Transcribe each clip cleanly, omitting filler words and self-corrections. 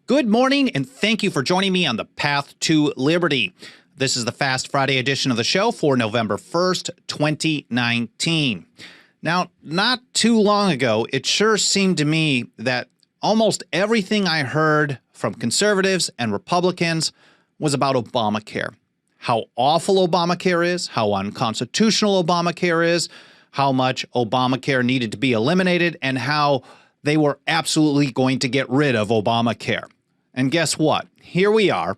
Good morning, and thank you for joining me on the Path to Liberty. This is the Fast Friday edition of the show for November 1st, 2019. Now, not too long ago, it sure seemed to me that almost everything I heard from conservatives and Republicans was about Obamacare. How awful Obamacare is, how unconstitutional Obamacare is, how much Obamacare needed to be eliminated, and how they were absolutely going to get rid of Obamacare. And guess what? Here we are.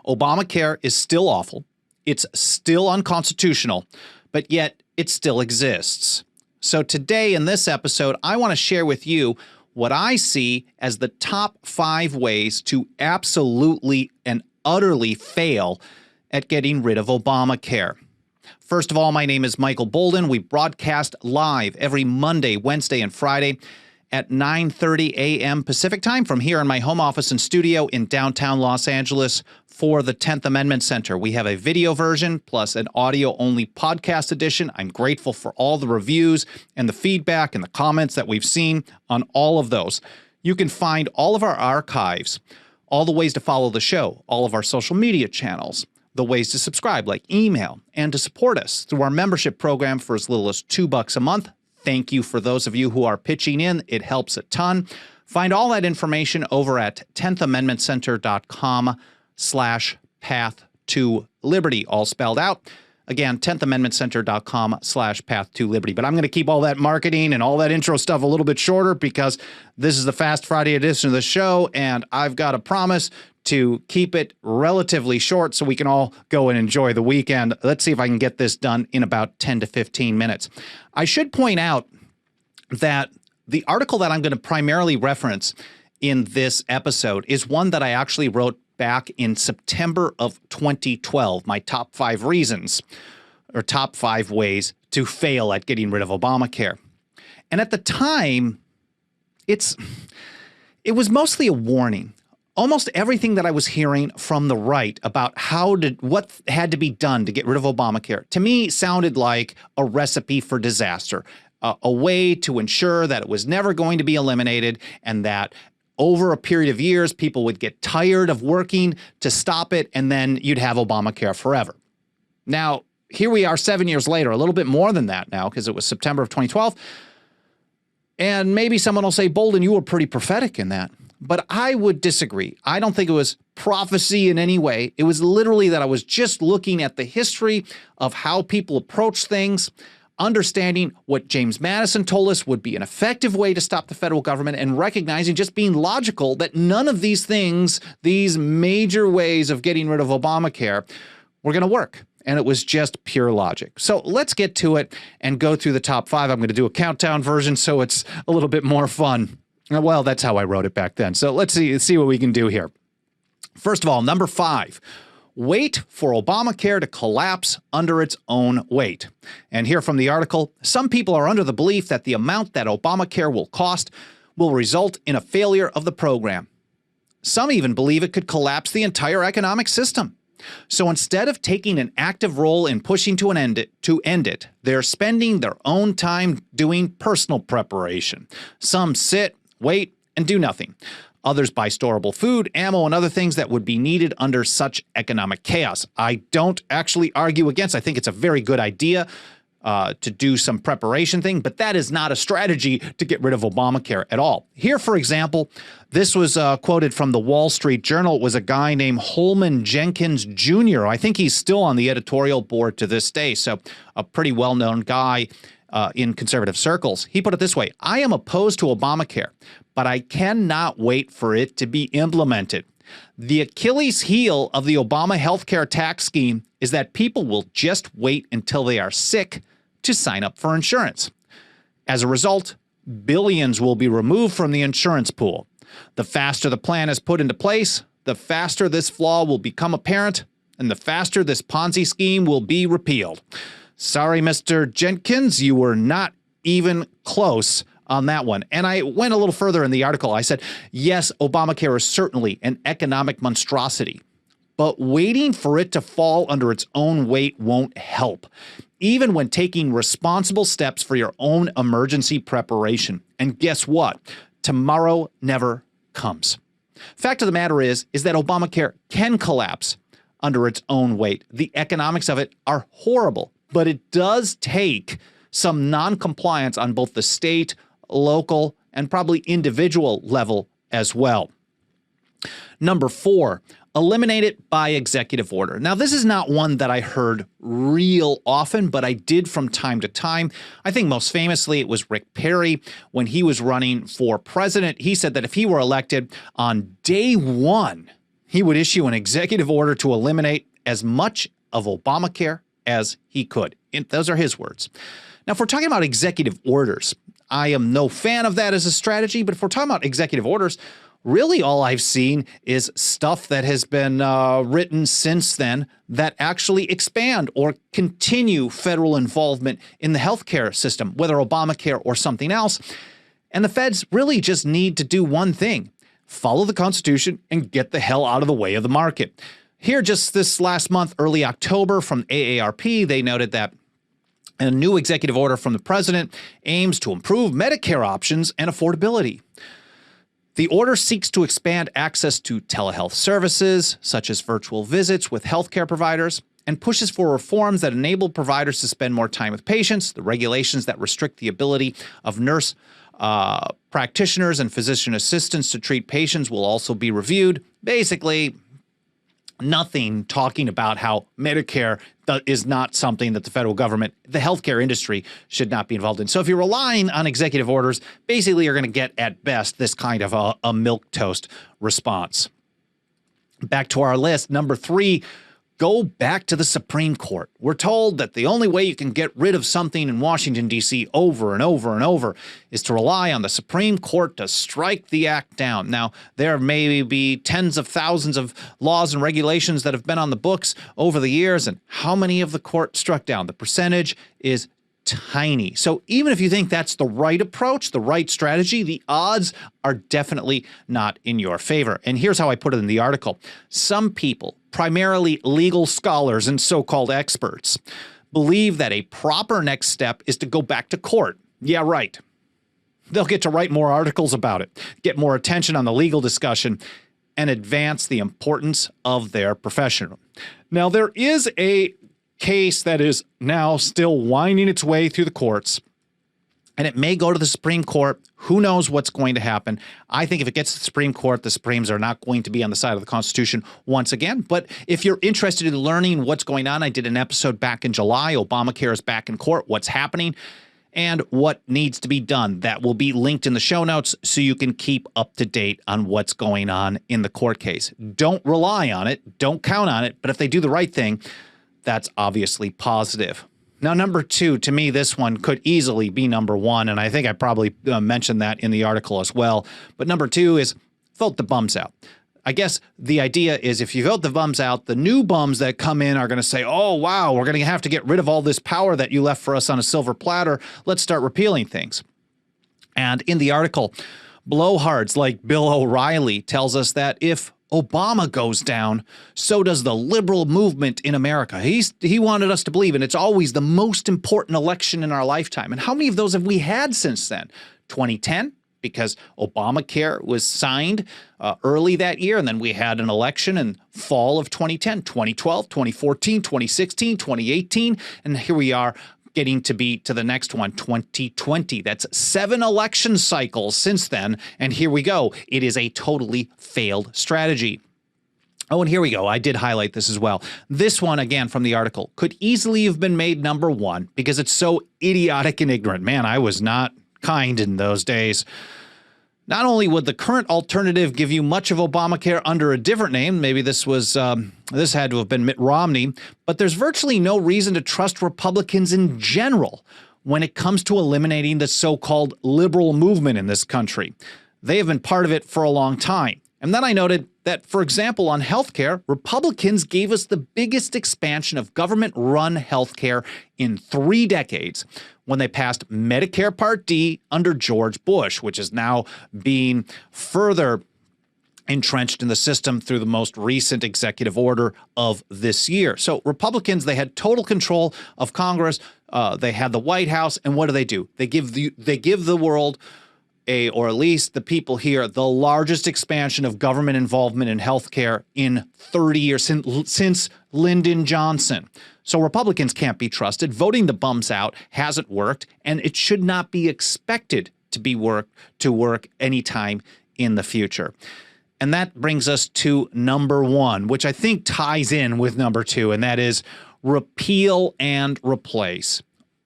Obamacare is still awful. It's still unconstitutional, but yet it still exists. So today in this episode, I want to share with you what I see as the top 5 ways to absolutely and utterly fail at getting rid of Obamacare. First of all, my name is Michael Bolden. We broadcast live every Monday, Wednesday, and Friday at 9:30 a.m. Pacific time from here in my home office and studio in downtown Los Angeles for the 10th Amendment Center. We have a video version plus an audio-only podcast edition. I'm grateful for all the reviews and the feedback and the comments that we've seen on all of those. You can find all of our archives, all the ways to follow the show, all of our social media channels, the ways to subscribe like email, and to support us through our membership program for as little as $2 a month. Thank you for those of you who are pitching in. It helps a ton. Find all that information over at 10thamendmentcenter.com/path to liberty, all spelled out. Again, 10thamendmentcenter.com/path to liberty. But I'm going to keep all that marketing and all that intro stuff a little bit shorter because this is the Fast Friday edition of the show, and I've got a promise to keep it relatively short so we can all go and enjoy the weekend. Let's see if I can get this done in about 10 to 15 minutes. I should point out that the article that I'm going to primarily reference in this episode is one that I actually wrote back in September of 2012, my top 5 reasons or top 5 ways to fail at getting rid of Obamacare. And at the time, it was mostly a warning. Almost everything that I was hearing from the right about what had to be done to get rid of Obamacare, to me, sounded like a recipe for disaster, a way to ensure that it was never going to be eliminated and that over a period of years, people would get tired of working to stop it, and then you'd have Obamacare forever. Now, here we are 7 years later, a little bit more than that now, because it was September of 2012. And maybe someone will say, Bolden, you were pretty prophetic in that. But I would disagree. I don't think it was prophecy in any way. It was literally that I was just looking at the history of how people approach things, understanding what James Madison told us would be an effective way to stop the federal government, and recognizing, just being logical, that none of these things, these major ways of getting rid of Obamacare, were going to work. And it was just pure logic. So let's get to it and go through the top 5. I'm going to do a countdown version so it's a little bit more fun. Well, that's how I wrote it back then. So let's see what we can do here. First of all, number 5, wait for Obamacare to collapse under its own weight. And here from the article, some people are under the belief that the amount that Obamacare will cost will result in a failure of the program. Some even believe it could collapse the entire economic system. So instead of taking an active role in pushing to end it, they're spending their own time doing personal preparation. Some sit, wait, and do nothing. Others buy storable food, ammo, and other things that would be needed under such economic chaos. I don't actually argue against. I think it's a very good idea to do some preparation thing, but that is not a strategy to get rid of Obamacare at all. Here, for example, this was quoted from the Wall Street Journal. It was a guy named Holman Jenkins Jr. I think he's still on the editorial board to this day, so a pretty well-known guy in conservative circles. He put it this way: I am opposed to Obamacare, but I cannot wait for it to be implemented. The Achilles heel of the Obama healthcare tax scheme is that people will just wait until they are sick to sign up for insurance. As a result, billions will be removed from the insurance pool. The faster the plan is put into place, the faster this flaw will become apparent, and the faster this Ponzi scheme will be repealed. Sorry, Mr. Jenkins, you were not even close on that one. And I went a little further in the article. I said, yes, Obamacare is certainly an economic monstrosity, but waiting for it to fall under its own weight won't help, even when taking responsible steps for your own emergency preparation. And guess what? Tomorrow never comes. Fact of the matter is that Obamacare can collapse under its own weight. The economics of it are horrible, but it does take some non-compliance on both the state, local, and probably individual level as well. Number 4, eliminate it by executive order. Now, this is not one that I heard real often, but I did from time to time. I think most famously it was Rick Perry when he was running for president. He said that if he were elected on day 1, he would issue an executive order to eliminate as much of Obamacare as he could. And those are his words. Now, if we're talking about executive orders, I am no fan of that as a strategy, but if we're talking about executive orders, really all I've seen is stuff that has been written since then that actually expand or continue federal involvement in the healthcare system, whether Obamacare or something else. And the feds really just need to do one thing: follow the Constitution and get the hell out of the way of the market. Here, just this last month, early October, from AARP, they noted that a new executive order from the president aims to improve Medicare options and affordability. The order seeks to expand access to telehealth services, such as virtual visits with healthcare providers, and pushes for reforms that enable providers to spend more time with patients. The regulations that restrict the ability of nurse practitioners and physician assistants to treat patients will also be reviewed. Basically, nothing talking about how Medicare is not something that the federal government, the healthcare industry, should not be involved in. So if you're relying on executive orders, basically you're going to get at best this kind of a milquetoast response. Back to our list, number 3, go back to the Supreme Court. We're told that the only way you can get rid of something in Washington, D.C. over and over and over is to rely on the Supreme Court to strike the act down. Now, there may be tens of thousands of laws and regulations that have been on the books over the years, and how many of the court struck down? The percentage is tiny. So even if you think that's the right approach, the right strategy, the odds are definitely not in your favor. And here's how I put it in the article. Some people, primarily legal scholars and so-called experts, believe that a proper next step is to go back to court. Yeah, right. They'll get to write more articles about it, get more attention on the legal discussion, and advance the importance of their profession. Now, there is a case that is now still winding its way through the courts, and it may go to the Supreme Court. Who knows what's going to happen? I think if it gets to the Supreme Court, the Supremes are not going to be on the side of the Constitution once again. But if you're interested in learning what's going on, I did an episode back in July. Obamacare is back in court. What's happening and what needs to be done. That will be linked in the show notes so you can keep up to date on what's going on in the court case. Don't rely on it. Don't count on it. But if they do the right thing, that's obviously positive. Now, number 2, to me, this one could easily be number 1, and I think I probably mentioned that in the article as well. But number 2 is vote the bums out. I guess the idea is if you vote the bums out, the new bums that come in are going to say, oh, wow, we're going to have to get rid of all this power that you left for us on a silver platter. Let's start repealing things. And in the article, blowhards like Bill O'Reilly tells us that if Obama goes down, so does the liberal movement in America. He wanted us to believe, and it's always the most important election in our lifetime. And how many of those have we had since then? 2010, because Obamacare was signed early that year, and then we had an election in fall of 2010, 2012, 2014, 2016, 2018, and here we are getting to be to the next one, 2020. That's 7 election cycles since then, and here we go. It is a totally failed strategy. Oh, and here we go. I did highlight this as well. This one, again, from the article, could easily have been made number 1 because it's so idiotic and ignorant. Man, I was not kind in those days. Not only would the current alternative give you much of Obamacare under a different name, maybe this had to have been Mitt Romney, but there's virtually no reason to trust Republicans in general when it comes to eliminating the so-called liberal movement in this country. They have been part of it for a long time. And then I noted that, for example, on healthcare, Republicans gave us the biggest expansion of government-run healthcare in 3 decades when they passed Medicare Part D under George Bush, which is now being further entrenched in the system through the most recent executive order of this year. So Republicans, they had total control of Congress. They had the White House. And what do? They give the world or at least the people here, the largest expansion of government involvement in healthcare in 30 years, since Lyndon Johnson. So Republicans can't be trusted. Voting the bums out hasn't worked, and it should not be expected to work anytime in the future. And that brings us to number one, which I think ties in with number two, and that is repeal and replace.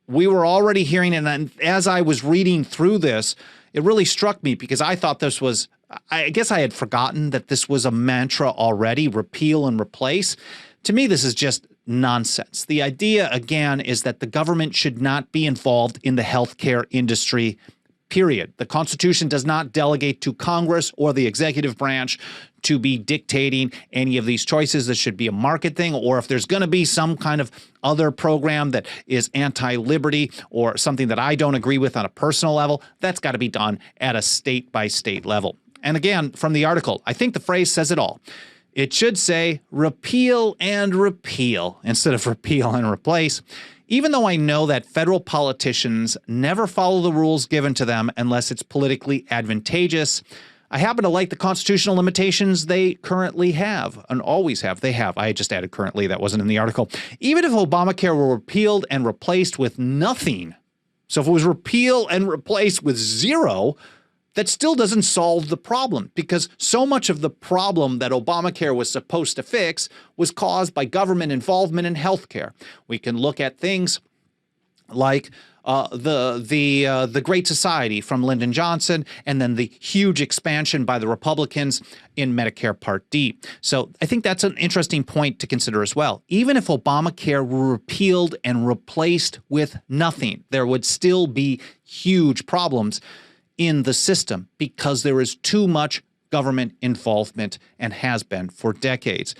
We were already hearing it, and as I was reading through this, it really struck me because I thought this was, I guess I had forgotten that this was a mantra already, repeal and replace. To me, this is just nonsense. The idea, again, is that the government should not be involved in the healthcare industry, period. The Constitution does not delegate to Congress or the executive branch to be dictating any of these choices. This should be a market thing, or if there's going to be some kind of other program that is anti-liberty or something that I don't agree with on a personal level, that's got to be done at a state-by-state level. And again, from the article, I think the phrase says it all. It should say repeal and repeal instead of repeal and replace. Even though I know that federal politicians never follow the rules given to them unless it's politically advantageous, I happen to like the constitutional limitations they currently have and always have. They have. I just added currently. That wasn't in the article. Even if Obamacare were repealed and replaced with nothing, so if it was repealed and replaced with zero, that still doesn't solve the problem, because so much of the problem that Obamacare was supposed to fix was caused by government involvement in healthcare. We can look at things like the Great Society from Lyndon Johnson, and then the huge expansion by the Republicans in Medicare Part D. So I think that's an interesting point to consider as well. Even if Obamacare were repealed and replaced with nothing, there would still be huge problems in the system because there is too much government involvement and has been for decades.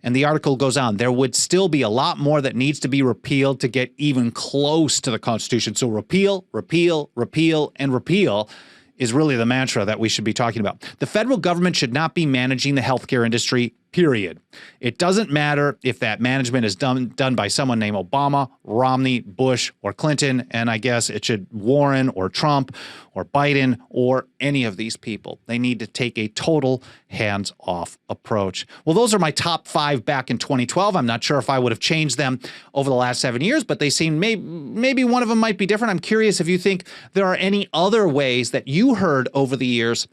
And the article goes on, there would still be a lot more that needs to be repealed to get even close to the Constitution. So repeal, repeal, repeal, and repeal is really the mantra that we should be talking about. The federal government should not be managing the healthcare industry, period. It doesn't matter if that management is done by someone named Obama, Romney, Bush, or Clinton, and I guess it should Warren or Trump or Biden or any of these people. They need to take a total hands-off approach. Well, those are my top 5 back in 2012. I'm not sure if I would have changed them over the last 7 years, but they seem maybe one of them might be different. I'm curious if you think there are any other ways that you heard over the years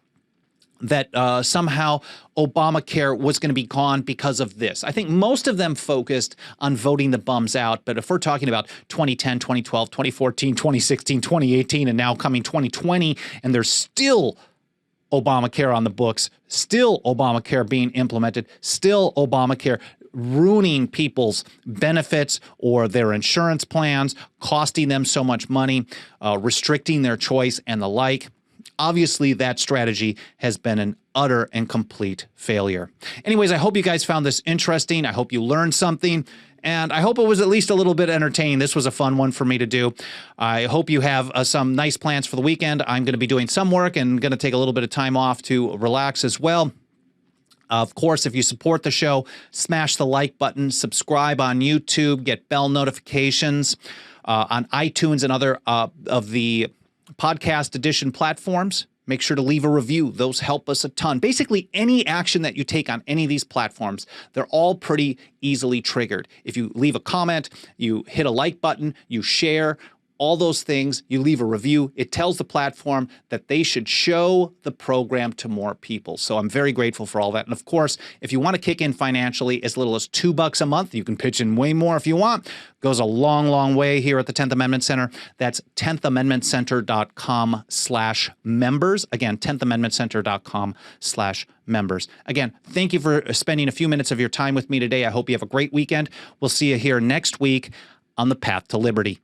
that somehow Obamacare was going to be gone because of this. I think most of them focused on voting the bums out. But if we're talking about 2010, 2012, 2014, 2016, 2018, and now coming 2020, and there's still Obamacare on the books, still Obamacare being implemented, still Obamacare ruining people's benefits or their insurance plans, costing them so much money, restricting their choice and the like. Obviously, that strategy has been an utter and complete failure. Anyways, I hope you guys found this interesting. I hope you learned something, and I hope it was at least a little bit entertaining. This was a fun one for me to do. I hope you have some nice plans for the weekend. I'm going to be doing some work and going to take a little bit of time off to relax as well. Of course, if you support the show, smash the like button, subscribe on YouTube, get bell notifications on iTunes and other of the podcast edition platforms. Make sure to leave a review. Those help us a ton. Basically, any action that you take on any of these platforms, they're all pretty easily triggered. If you leave a comment, you hit a like button, you share, all those things, you leave a review, it tells the platform that they should show the program to more people. So I'm very grateful for all that. And of course, if you want to kick in financially as little as $2 a month, you can pitch in way more if you want. Goes a long, long way here at the 10th Amendment Center. That's 10thamendmentcenter.com/members. Again, 10thamendmentcenter.com/members. Again, thank you for spending a few minutes of your time with me today. I hope you have a great weekend. We'll see you here next week on the Path to Liberty.